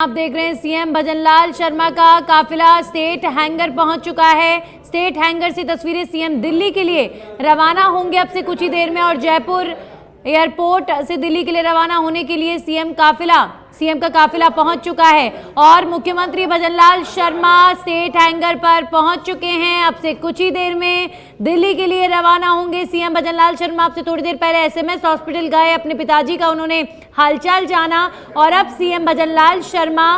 आप देख रहे हैं सीएम भजनलाल शर्मा का काफिला स्टेट हैंगर पहुंच चुका है। स्टेट हैंगर से तस्वीरें सीएम दिल्ली के लिए रवाना होंगे अब से कुछ ही देर में और जयपुर एयरपोर्ट से दिल्ली के लिए रवाना होने के लिए सीएम का काफिला पहुंच चुका है और मुख्यमंत्री भजनलाल शर्मा स्टेट हैंगर पर पहुंच चुके हैं। अब से कुछ ही देर में दिल्ली के लिए रवाना होंगे सीएम भजनलाल शर्मा। अब से थोड़ी देर पहले एसएमएस हॉस्पिटल गए, अपने पिताजी का उन्होंने हालचाल जाना और अब CM Bhajanlal Sharma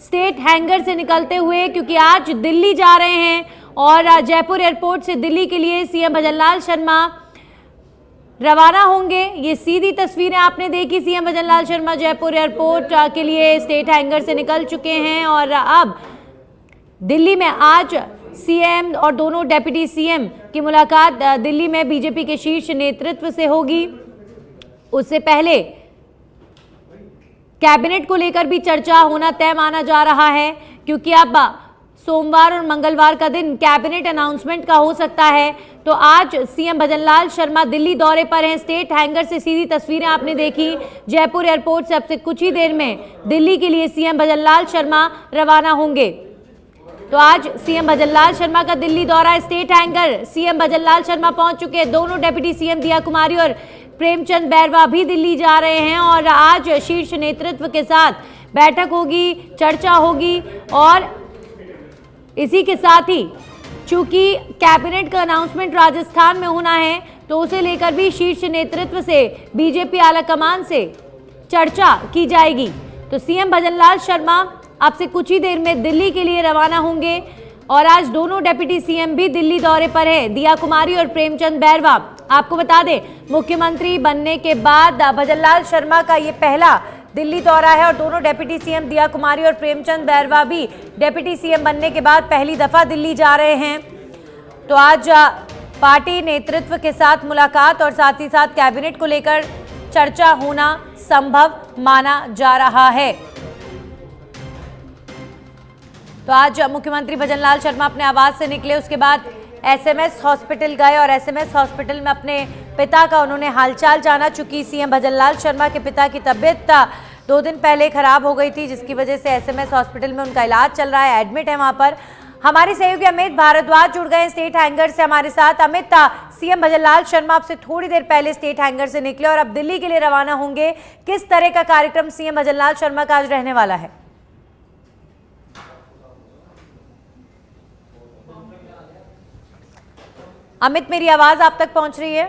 state hangar से निकलते हुए, क्योंकि आज दिल्ली जा रहे हैं और जयपुर एयरपोर्ट से दिल्ली के लिए सीएम भजनलाल शर्मा रवाना होंगे। ये सीधी तस्वीरें आपने देखी, सीएम भजनलाल शर्मा जयपुर एयरपोर्ट के लिए स्टेट हैंगर से निकल चुके हैं और अब दिल्ली में आज सीएम और दोनों डेप्यूटी सीएम की मुलाकात दिल्ली में बीजेपी के शीर्ष नेतृत्व से होगी। उससे पहले कैबिनेट को लेकर भी चर्चा होना तय माना जा रहा है, क्योंकि अब सोमवार और मंगलवार का दिन कैबिनेट अनाउंसमेंट का हो सकता है। तो आज सीएम भजनलाल शर्मा दिल्ली दौरे पर हैं। स्टेट हैंगर से सीधी तस्वीरें आपने देखी। जयपुर एयरपोर्ट से अब से कुछ ही देर में दिल्ली के लिए सीएम भजनलाल शर्मा रवाना होंगे। तो आज सीएम भजनलाल शर्मा का दिल्ली दौरा, state hangar CM Bhajanlal Sharma पहुंच चुके हैं। दोनों डेप्यूटी सीएम दिया कुमारी और प्रेमचंद बैरवा भी दिल्ली जा रहे हैं और आज शीर्ष नेतृत्व के साथ बैठक होगी, चर्चा होगी और इसी के साथ ही चूंकि कैबिनेट का अनाउंसमेंट राजस्थान में होना है तो उसे लेकर भी शीर्ष नेतृत्व से बीजेपी आलाकमान से चर्चा की जाएगी। तो सीएम भजनलाल शर्मा अब से कुछ ही देर में दिल्ली के लिए रवाना होंगे और आज दोनों डेप्यूटी सीएम भी दिल्ली दौरे पर है, दिया कुमारी और प्रेमचंद बैरवा। आपको बता दें, मुख्यमंत्री बनने के बाद भजनलाल शर्मा का ये पहला दिल्ली दौरा है और दोनों डेप्यूटी सीएम दिया कुमारी और प्रेमचंद बैरवा भी डेप्यूटी सीएम बनने के बाद पहली दफा दिल्ली जा रहे हैं। तो आज पार्टी नेतृत्व के साथ मुलाकात और साथ ही साथ कैबिनेट को लेकर चर्चा होना संभव माना जा रहा है। तो आज मुख्यमंत्री भजनलाल शर्मा अपने आवास से निकले, उसके बाद एसएमएस हॉस्पिटल गए और एसएमएस हॉस्पिटल में अपने पिता का उन्होंने हालचाल जाना। चूंकि सीएम भजनलाल शर्मा के पिता की तबीयत 2 दिन पहले खराब हो गई थी, जिसकी वजह से एसएमएस हॉस्पिटल में उनका इलाज चल रहा है, एडमिट है वहां पर। हमारे सहयोगी अमित भारद्वाज जुड़ गए स्टेट हैंगर से हमारे साथ। अमित, सीएम भजनलाल शर्मा आपसे थोड़ी देर पहले स्टेट हैंगर से निकले और अब दिल्ली के लिए रवाना होंगे। किस तरह का कार्यक्रम सीएम भजनलाल शर्मा का आज रहने वाला है? अमित, मेरी आवाज आप तक पहुंच रही है?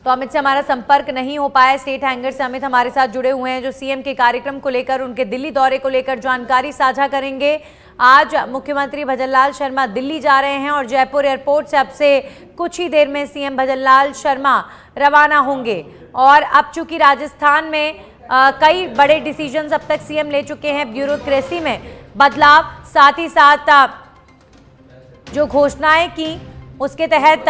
तो अमित से हमारा संपर्क नहीं हो पाया। स्टेट हैंगर से अमित हमारे साथ जुड़े हुए हैं, जो सीएम के कार्यक्रम को लेकर, उनके दिल्ली दौरे को लेकर जानकारी साझा करेंगे। आज मुख्यमंत्री भजनलाल शर्मा दिल्ली जा रहे हैं और जयपुर एयरपोर्ट से अब से कुछ ही देर में सीएम भजनलाल शर्मा रवाना होंगे। और अब चूंकि राजस्थान में कई बड़े डिसीजंस अब तक सीएम ले चुके हैं, ब्यूरोक्रेसी में बदलाव, साथ ही साथ जो घोषणाएं की उसके तहत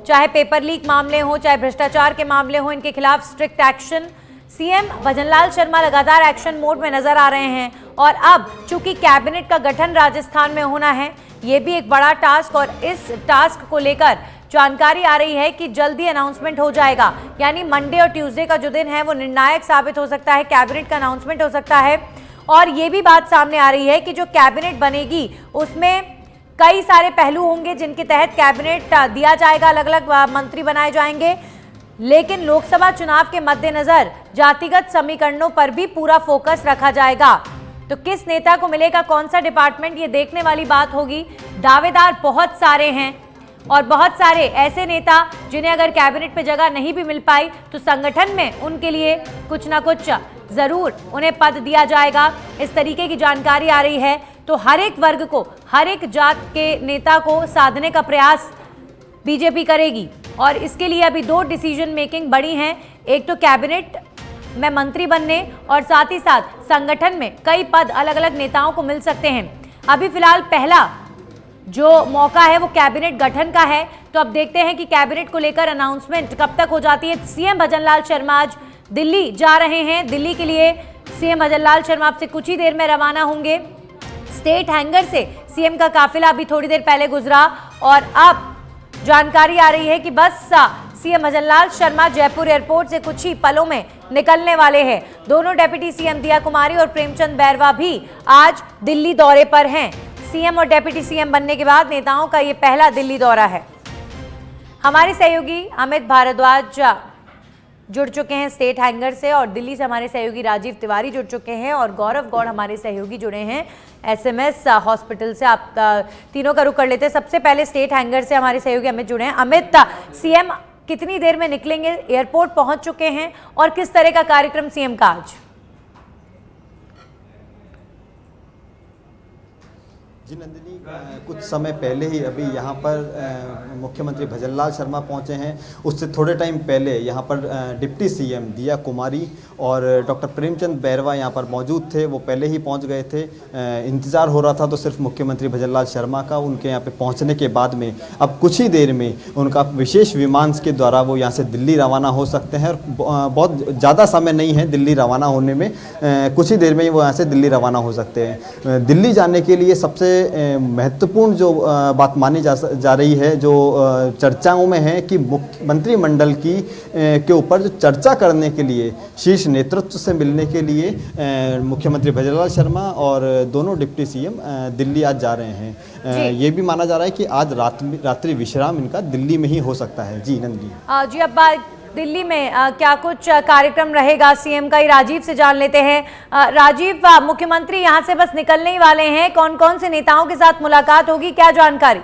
चाहे पेपर लीक मामले हो, चाहे भ्रष्टाचार के मामले हो, इनके खिलाफ strict action. CM Bhajanlal Sharma लगातार एक्शन मोड में नजर आ रहे हैं और अब चूंकि कैबिनेट का गठन राजस्थान में होना है, ये भी एक बड़ा टास्क और इस टास्क को लेकर जानकारी आ रही है कि जल्दी अनाउंसमेंट हो जाएगा। यानी मंडे और ट्यूसडे का जो दिन है वो निर्णायक साबित हो सकता है, कैबिनेट का अनाउंसमेंट हो सकता है। और ये भी बात सामने आ रही है कि जो कैबिनेट बनेगी उसमें कई सारे पहलू होंगे जिनके तहत कैबिनेट दिया जाएगा, अलग अलग मंत्री बनाए जाएंगे। लेकिन लोकसभा चुनाव के मद्देनजर जातिगत समीकरणों पर भी पूरा फोकस रखा जाएगा। तो किस नेता को मिलेगा कौन सा डिपार्टमेंट, ये देखने वाली बात होगी। दावेदार बहुत सारे हैं और बहुत सारे ऐसे नेता जिन्हें अगर कैबिनेट पे जगह नहीं भी मिल पाई तो संगठन में उनके लिए कुछ ना कुछ जरूर उन्हें पद दिया जाएगा, इस तरीके की जानकारी आ रही है। तो हर एक वर्ग को, हर एक जात के नेता को साधने का प्रयास बीजेपी करेगी और इसके लिए अभी 2 डिसीजन मेकिंग बड़ी हैं। एक तो कैबिनेट में मंत्री बनने और साथ ही साथ संगठन में कई पद अलग अलग नेताओं को मिल सकते हैं। अभी फिलहाल पहला जो मौका है वो कैबिनेट गठन का है। तो अब देखते हैं कि कैबिनेट को लेकर अनाउंसमेंट कब तक हो जाती है। सीएम भजनलाल शर्मा आज दिल्ली जा रहे हैं। दिल्ली के लिए सीएम भजनलाल शर्मा आपसे कुछ ही देर में रवाना होंगे। स्टेट हैंगर से सीएम का काफिला अभी थोड़ी देर पहले गुजरा और अब जानकारी आ रही है कि बस सीएम भजनलाल शर्मा जयपुर एयरपोर्ट से कुछ ही पलों में निकलने वाले हैं। दोनों डेप्यूटी सीएम दिया कुमारी और प्रेमचंद बैरवा भी आज दिल्ली दौरे पर हैं। सीएम और डेप्यूटी सीएम बनने के बाद नेताओं का ये पहला दिल्ली दौरा है। हमारे सहयोगी अमित भारद्वाज जुड़ चुके हैं स्टेट हैंगर से और दिल्ली से हमारे सहयोगी राजीव तिवारी जुड़ चुके हैं और गौरव गौड़ हमारे सहयोगी जुड़े हैं एसएमएस हॉस्पिटल से। आप तीनों का रुख कर लेते हैं। सबसे पहले स्टेट हैंगर से हमारे सहयोगी अमित जुड़े हैं। अमित, सीएम कितनी देर में निकलेंगे, एयरपोर्ट पहुंच चुके हैं और किस तरह का कार्यक्रम सीएम का आज? जी नंदिनी, कुछ समय पहले ही अभी यहाँ पर मुख्यमंत्री भजनलाल शर्मा पहुँचे हैं। उससे थोड़े टाइम पहले यहाँ पर डिप्टी सीएम दिया कुमारी और डॉक्टर प्रेमचंद बैरवा यहाँ पर मौजूद थे। वो पहले ही पहुँच गए थे। इंतज़ार हो रहा था तो सिर्फ मुख्यमंत्री भजनलाल शर्मा का। उनके यहाँ पे पहुँचने के बाद में अब कुछ ही देर में उनका विशेष विमान के द्वारा वो यहाँ से दिल्ली रवाना हो सकते हैं। और बहुत ज़्यादा समय नहीं है दिल्ली रवाना होने में, कुछ ही देर में ही वो यहाँ से दिल्ली रवाना हो सकते हैं। दिल्ली जाने के लिए सबसे महत्वपूर्ण जो बात मानी जा रही है, जो चर्चाओं में है कि मंत्रिमंडल की के ऊपर जो चर्चा करने के लिए शीर्ष नेतृत्व से मिलने के लिए मुख्यमंत्री भजनलाल शर्मा और दोनों डिप्टी सीएम दिल्ली आज जा रहे हैं। ये भी माना जा रहा है कि आज रात्रि विश्राम इनका दिल्ली में ही हो सकता है। जी नंदी जी, अब दिल्ली में क्या कुछ कार्यक्रम रहेगा सीएम का, ही राजीव से जान लेते हैं। राजीव, मुख्यमंत्री यहां से बस निकलने ही वाले हैं, कौन कौन से नेताओं के साथ मुलाकात होगी, क्या जानकारी?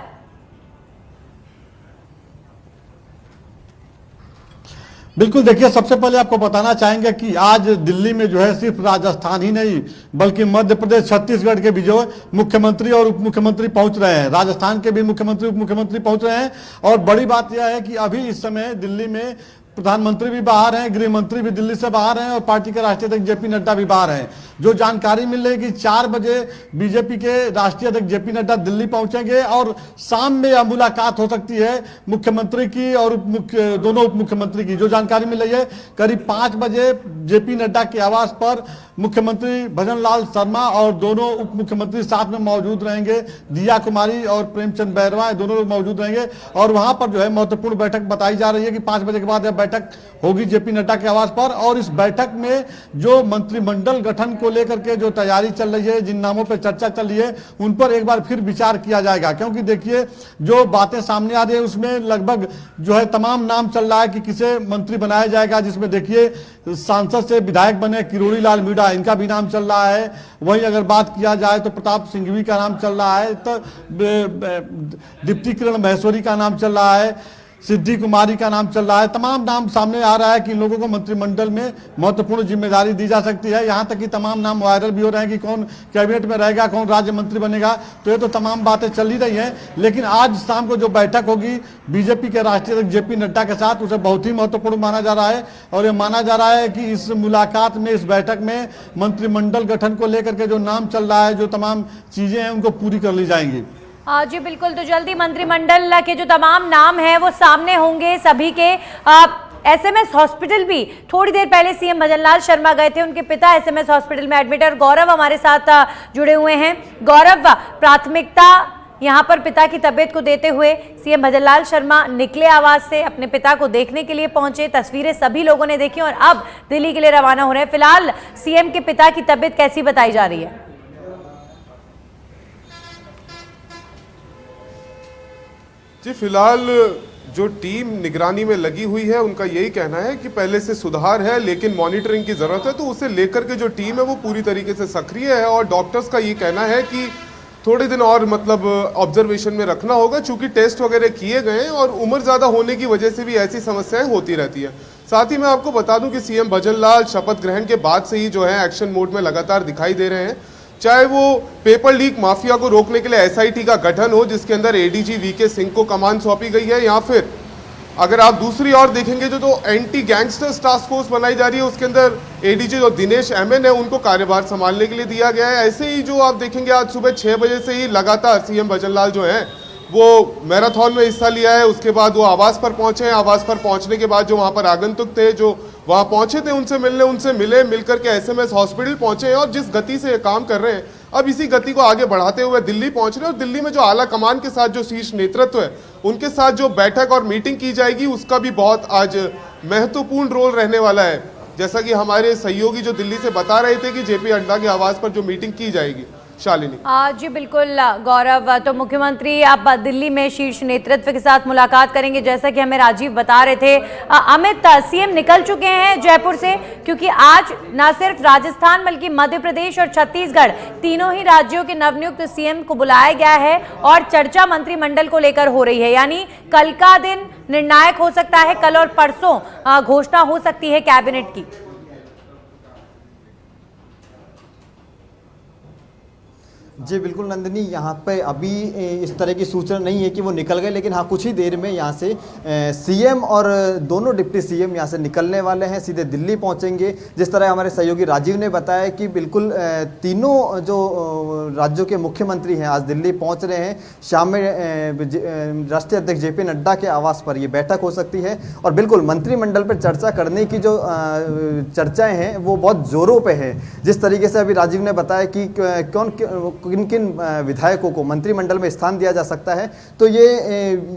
बिल्कुल, देखिए सबसे पहले आपको बताना चाहेंगे कि आज दिल्ली में जो है सिर्फ राजस्थान ही नहीं बल्कि मध्य प्रदेश, छत्तीसगढ़ के भी जो मुख्यमंत्री और उप मुख्यमंत्री पहुंच रहे हैं। राजस्थान के भी मुख्यमंत्री उप मुख्यमंत्री पहुंच रहे हैं। और बड़ी बात यह है कि अभी इस समय दिल्ली में प्रधानमंत्री भी बाहर हैं, गृह मंत्री भी दिल्ली से बाहर हैं और पार्टी के राष्ट्रीय अध्यक्ष जेपी नड्डा भी बाहर हैं। जो जानकारी मिल रही है कि 4 बजे बीजेपी के राष्ट्रीय अध्यक्ष जेपी नड्डा दिल्ली पहुंचेंगे और शाम में यह मुलाकात हो सकती है मुख्यमंत्री की और दोनों उप मुख्यमंत्री की। जो जानकारी मिल रही है करीब 5 बजे जेपी नड्डा के आवास पर मुख्यमंत्री भजनलाल शर्मा और दोनों उप मुख्यमंत्री साथ में मौजूद रहेंगे। दिया कुमारी और प्रेमचंद बैरवा दोनों लोग मौजूद रहेंगे और वहां पर जो है महत्वपूर्ण बैठक बताई जा रही है कि 5 बजे के बाद यह बैठक होगी जेपी नड्डा के आवास पर। और इस बैठक में जो मंत्रिमंडल गठन को लेकर के जो तैयारी चल रही है, जिन नामों पर चर्चा चल रही है, उन पर एक बार फिर विचार किया जाएगा। क्योंकि देखिए जो बातें सामने आ रही है उसमें लगभग जो है तमाम नाम चल रहा है कि किसे मंत्री बनाया जाएगा, जिसमें देखिए सांसद से विधायक बने किरोड़ी लाल मीणा, इनका भी नाम चल रहा है। वहीं अगर बात किया जाए तो प्रताप सिंघवी का नाम चल रहा है, तो दीप्ति किरण महेश्वरी का नाम चल रहा है, सिद्धि कुमारी का नाम चल रहा है। तमाम नाम सामने आ रहा है कि इन लोगों को मंत्रिमंडल में महत्वपूर्ण जिम्मेदारी दी जा सकती है। यहाँ तक कि तमाम नाम वायरल भी हो रहे हैं कि कौन कैबिनेट में रहेगा, कौन राज्य मंत्री बनेगा। तो ये तो तमाम बातें चल ही रही हैं। लेकिन आज शाम को जो बैठक होगी बीजेपी के राष्ट्रीय अध्यक्ष जेपी नड्डा के साथ, उसे बहुत ही महत्वपूर्ण माना जा रहा है। और ये माना जा रहा है कि इस मुलाकात में, इस बैठक में मंत्रिमंडल गठन को लेकर के जो नाम चल रहा है, जो तमाम चीजें हैं, उनको पूरी कर ली जाएंगी। जी बिल्कुल, तो जल्दी मंत्रिमंडल के जो तमाम नाम हैं वो सामने होंगे सभी के। एसएमएस हॉस्पिटल भी थोड़ी देर पहले सीएम भजनलाल शर्मा गए थे, उनके पिता एसएमएस हॉस्पिटल में एडमिट है। और गौरव हमारे साथ जुड़े हुए हैं। गौरव, प्राथमिकता यहाँ पर पिता की तबीयत को देते हुए सीएम भजनलाल शर्मा निकले आवास से, अपने पिता को देखने के लिए पहुंचे। तस्वीरें सभी लोगों ने देखी और अब दिल्ली के लिए रवाना हो रहे हैं। फिलहाल सीएम के पिता की तबीयत कैसी बताई जा रही है? जी फिलहाल जो टीम निगरानी में लगी हुई है उनका यही कहना है कि पहले से सुधार है लेकिन मॉनिटरिंग की जरूरत है। तो उसे लेकर के जो टीम है वो पूरी तरीके से सक्रिय है और डॉक्टर्स का ये कहना है कि थोड़े दिन और मतलब ऑब्जर्वेशन में रखना होगा, चूंकि टेस्ट वगैरह किए गए हैं और उम्र ज़्यादा होने की वजह से भी ऐसी समस्याएं होती रहती है। साथ ही मैं आपको बता दूं कि सीएम भजनलाल शपथ ग्रहण के बाद से ही जो है एक्शन मोड में लगातार दिखाई दे रहे हैं। चाहे वो पेपर लीक माफिया को रोकने के लिए एसआईटी का गठन हो जिसके अंदर एडीजी वीके सिंह को कमान सौंपी गई है, या फिर अगर आप दूसरी ओर देखेंगे जो तो एंटी गैंगस्टर्स टास्क फोर्स बनाई जा रही है उसके अंदर एडीजी जो दिनेश एमएन है उनको कार्यभार संभालने के लिए दिया गया है। ऐसे ही जो आप देखेंगे आज सुबह 6 बजे से ही लगातार सीएम भजनलाल जो है वो मैराथन में हिस्सा लिया है। उसके बाद वो आवास पर पहुंचे हैं। आवास पर पहुंचने के बाद जो वहां पर आगंतुक थे जो वहां पहुंचे थे उनसे मिले, मिलकर के एसएमएस हॉस्पिटल पहुंचे हैं। और जिस गति से ये काम कर रहे हैं अब इसी गति को आगे बढ़ाते हुए दिल्ली पहुंच रहे हैं और दिल्ली में जो आला कमान के साथ जो शीर्ष नेतृत्व है उनके साथ जो बैठक और मीटिंग की जाएगी उसका भी बहुत आज महत्वपूर्ण रोल रहने वाला है। जैसा कि हमारे सहयोगी जो दिल्ली से बता रहे थे कि जेपी नड्डा के आवास पर जो मीटिंग की जाएगी। शालिनी जी बिल्कुल गौरव, तो मुख्यमंत्री अब दिल्ली में शीर्ष नेतृत्व के साथ मुलाकात करेंगे, जैसा कि हमें राजीव बता रहे थे। अमित, सीएम निकल चुके हैं जयपुर से, क्योंकि आज न सिर्फ राजस्थान बल्कि मध्य प्रदेश और छत्तीसगढ़ तीनों ही राज्यों के नवनियुक्त सीएम को बुलाया गया है और चर्चा मंत्रिमंडल को लेकर हो रही है। यानी कल का दिन निर्णायक हो सकता है, कल और परसों घोषणा हो सकती है कैबिनेट की। जी बिल्कुल नंदिनी, यहाँ पे अभी इस तरह की सूचना नहीं है कि वो निकल गए, लेकिन हाँ कुछ ही देर में यहाँ से सीएम और दोनों डिप्टी सीएम यहाँ से निकलने वाले हैं, सीधे दिल्ली पहुँचेंगे। जिस तरह हमारे सहयोगी राजीव ने बताया कि बिल्कुल तीनों जो राज्यों के मुख्यमंत्री हैं आज दिल्ली पहुँच रहे हैं। शाम में राष्ट्रीय अध्यक्ष जेपी नड्डा के आवास पर ये बैठक हो सकती है और बिल्कुल मंत्रिमंडल पर चर्चा करने की जो चर्चाएँ हैं वो बहुत जोरों पर है। जिस तरीके से अभी राजीव ने बताया कि किन किन विधायकों को मंत्रिमंडल में स्थान दिया जा सकता है, तो ये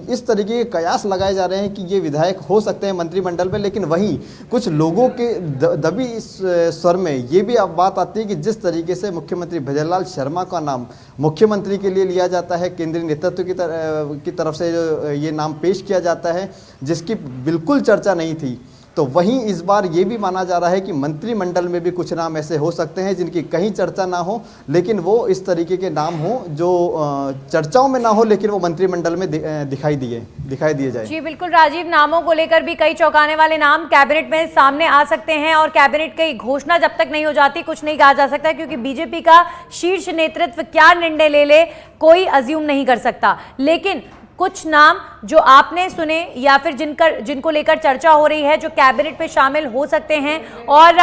इस तरीके के कयास लगाए जा रहे हैं कि ये विधायक हो सकते हैं मंत्रिमंडल में। लेकिन वहीं कुछ लोगों के दबी स्वर में ये भी अब बात आती है कि जिस तरीके से मुख्यमंत्री भजनलाल शर्मा का नाम मुख्यमंत्री के लिए लिया जाता है, केंद्रीय नेतृत्व की तरफ से जो ये नाम पेश किया जाता है जिसकी बिल्कुल चर्चा नहीं थी, तो वहीं इस बार ये भी माना जा रहा है कि मंत्रिमंडल में भी कुछ नाम ऐसे हो सकते हैं जिनकी कहीं चर्चा ना हो, लेकिन वो इस तरीके के नाम हो जो चर्चाओं में ना हो लेकिन वो मंत्रिमंडल में दिखाई दिए जाए। जी बिल्कुल राजीव, नामों को लेकर भी कई चौंकाने वाले नाम कैबिनेट में सामने आ सकते हैं और कैबिनेट की घोषणा जब तक नहीं हो जाती कुछ नहीं कहा जा सकता, क्योंकि बीजेपी का शीर्ष नेतृत्व क्या निर्णय ले कोई अज्यूम नहीं कर सकता। लेकिन कुछ नाम जो आपने सुने या फिर जिनको लेकर चर्चा हो रही है जो कैबिनेट में शामिल हो सकते हैं, और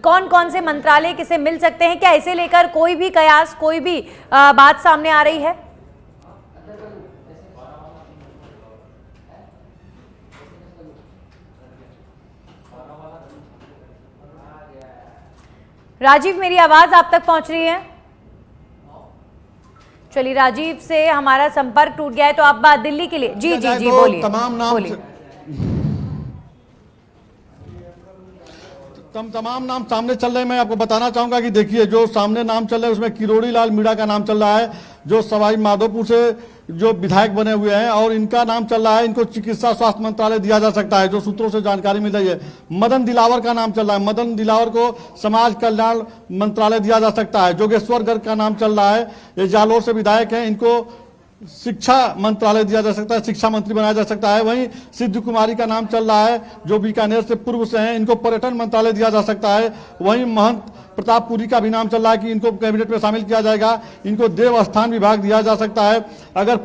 कौन कौन से मंत्रालय किसे मिल सकते हैं, क्या इसे लेकर कोई भी कयास, कोई भी बात सामने आ रही है? राजीव, मेरी आवाज आप तक पहुंच रही है? चलिए, राजीव से हमारा संपर्क टूट गया है, तो आप दिल्ली के लिए जी बोलिए। तमाम नाम सामने चल रहे हैं। मैं आपको बताना चाहूंगा कि देखिए जो सामने नाम चल रहे हैं उसमें किरोड़ी लाल मीणा का नाम चल रहा है जो सवाई माधोपुर से जो विधायक बने हुए हैं, और इनका नाम चल रहा है, इनको चिकित्सा स्वास्थ्य मंत्रालय दिया जा सकता है जो सूत्रों से जानकारी मिल रही है। मदन दिलावर का नाम चल रहा है, मदन दिलावर को समाज कल्याण मंत्रालय दिया जा सकता है। जोगेश्वर गर्ग का नाम चल रहा है, ये जालोर से विधायक हैं, इनको शिक्षा मंत्रालय दिया जा सकता है, शिक्षा मंत्री बनाया जा सकता है। वहीं सिद्धू कुमारी का नाम चल रहा है जो बीकानेर से पूर्व से हैं, इनको पर्यटन मंत्रालय दिया जा सकता है। वहीं महंत प्रतापपुरी का भी नाम चल रहा है कि इनको कैबिनेट में शामिल किया जाएगा, इनको देवस्थान विभाग दिया जा सकता है। अगर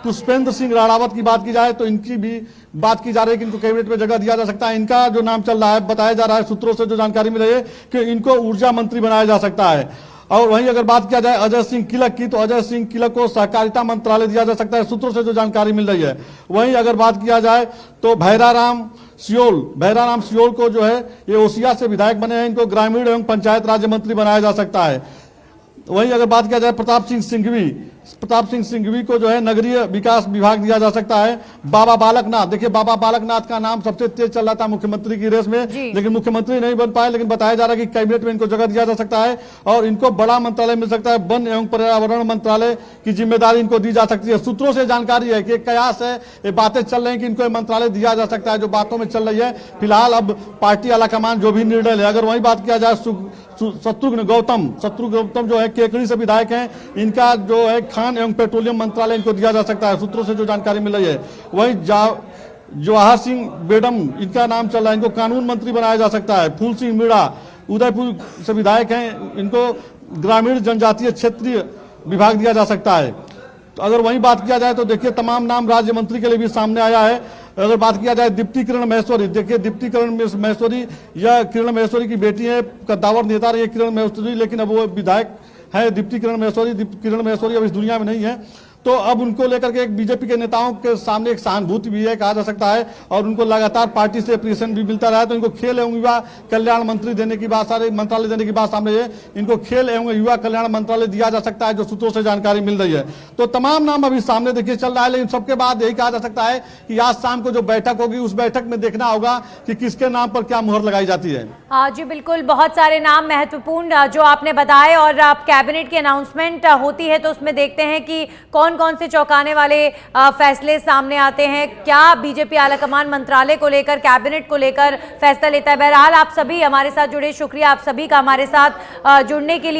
पुष्पेंद्र सिंह राणावत की बात की जाए तो इनकी भी बात की जा रही है कि इनको कैबिनेट में जगह दिया जा सकता है। इनका जो नाम चल रहा है, बताया जा रहा है सूत्रों से जो जानकारी मिल रही है कि इनको ऊर्जा मंत्री बनाया जा सकता है। और वहीं अगर बात किया जाए अजय सिंह किलक की, तो अजय सिंह किलक को सहकारिता मंत्रालय दिया जा सकता है, सूत्रों से जो जानकारी मिल रही है। वहीं अगर बात किया जाए तो भैराराम सियोल को जो है ये ओसिया से विधायक बने हैं, इनको ग्रामीण एवं पंचायत राज्य मंत्री बनाया जा सकता है। वहीं अगर बात किया जाए प्रताप सिंह सिंघवी को जो है नगरीय विकास विभाग दिया जा सकता है। बाबा बालकनाथ, देखिए बाबा बालकनाथ का नाम सबसे तेज चल रहा था मुख्यमंत्री की रेस में, लेकिन मुख्यमंत्री नहीं बन पाए, लेकिन बताया जा रहा है कि कैबिनेट में इनको जगह दिया जा सकता है और इनको बड़ा मंत्रालय मिल सकता है। वन एवं पर्यावरण मंत्रालय की जिम्मेदारी इनको दी जा सकती है। सूत्रों से जानकारी है कि कयास है, ये बातें चल रही है कि इनको मंत्रालय दिया जा सकता है, जो बातों में चल रही है। फिलहाल अब पार्टी आलाकमान जो भी निर्णय ले। अगर वही बात किया जाए शत्रुघ्न गौतम जो है केकड़ी से विधायक हैं, इनका जो है खान एवं पेट्रोलियम मंत्रालय इनको दिया जा सकता है, सूत्रों से जो जानकारी मिल रही है। वहीं जवाहर सिंह बेडम इनका नाम चल रहा है, इनको कानून मंत्री बनाया जा सकता है। फूल सिंह मीणा उदयपुर से विधायक हैं, इनको ग्रामीण जनजातीय क्षेत्रीय विभाग दिया जा सकता है। तो अगर वहीं बात किया जाए तो देखिए तमाम नाम राज्य मंत्री के लिए भी सामने आया है। अगर बात किया जाए दीप्ति किरण महेश्वरी, देखिए दीप्ति किरण महेश्वरी या किरण महेश्वरी की बेटी है, कद्दावर नेता रही है किरण महेश्वरी, लेकिन अब वो विधायक है दीप्ति किरण महेश्वरी अब इस दुनिया में नहीं है। तो अब उनको लेकर के एक बीजेपी के नेताओं के सामने एक सहानुभूति भी है कहा जा सकता है, और उनको लगातार पार्टी से अप्रिसिएशन भी मिलता रहा है। तो इनको खेल एवं युवा कल्याण मंत्री देने की बात, सारे मंत्रालय देने की बात सामने है। इनको खेल एवं युवा कल्याण मंत्रालय दिया जा सकता है, जो सूत्रों से जानकारी मिल रही है। तो तमाम नाम अभी सामने देखिए चल रहा है, लेकिन सबके बाद यही कहा जा सकता है कि आज शाम को जो बैठक होगी उस बैठक में देखना होगा कि किसके नाम पर क्या मुहर लगाई जाती है। जी बिल्कुल, बहुत सारे नाम महत्वपूर्ण जो आपने बताए, और आप कैबिनेट की अनाउंसमेंट होती है तो उसमें देखते हैं कि कौन कौन से चौंकाने वाले फैसले सामने आते हैं, क्या बीजेपी आलाकमान मंत्रालय को लेकर, कैबिनेट को लेकर फैसला लेता है। बहरहाल आप सभी हमारे साथ जुड़े, शुक्रिया आप सभी का हमारे साथ जुड़ने के लिए।